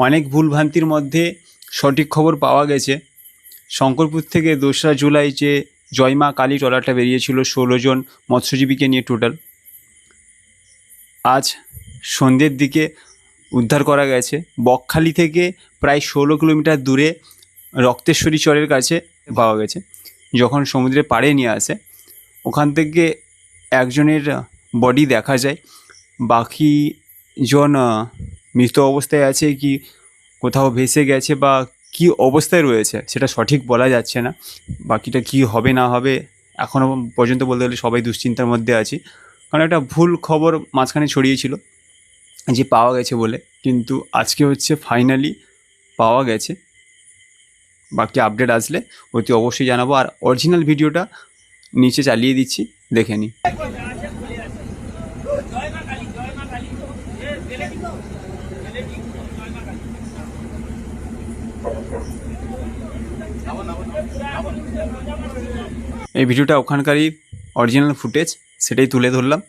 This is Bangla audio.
অনেক ভুলভ্রান্তির মধ্যে সঠিক খবর পাওয়া গেছে। শঙ্করপুর থেকে 2রা জুলাই যে জয়মা কালী ট্রলারটা বেরিয়েছিল 16 জন মৎস্যজীবীকে নিয়ে টোটাল, আজ সন্ধ্যের দিকে উদ্ধার করা গেছে। বকখালি থেকে প্রায় 16 কিলোমিটার দূরে রক্তেশ্বরী চরের কাছে পাওয়া গেছে। যখন সমুদ্রের পাড়ে নিয়ে আসে, ওখান থেকে একজনের বডি দেখা যায়, বাকি জন মৃত অবস্থায় আছে কি কোথাও ভেসে গেছে বা কি অবস্থায় রয়েছে সেটা সঠিক বলা যাচ্ছে না। বাকিটা কি হবে না হবে এখনও পর্যন্ত বলতে গেলে সবাই দুশ্চিন্তার মধ্যে আছি, কারণ একটা ভুল খবর মাঝখানে ছড়িয়েছিল যে পাওয়া গেছে বলে, কিন্তু আজকে হচ্ছে ফাইনালি পাওয়া গেছে। বাকি আপডেট আসলে অতি অবশ্যই জানাবো। আর অরিজিনাল ভিডিওটা নিচে চালিয়ে দিচ্ছি, দেখে নিই। এই ভিডিওটা ওখানকারই অরিজিনাল ফুটেজ, সেটাই তুলে ধরলাম।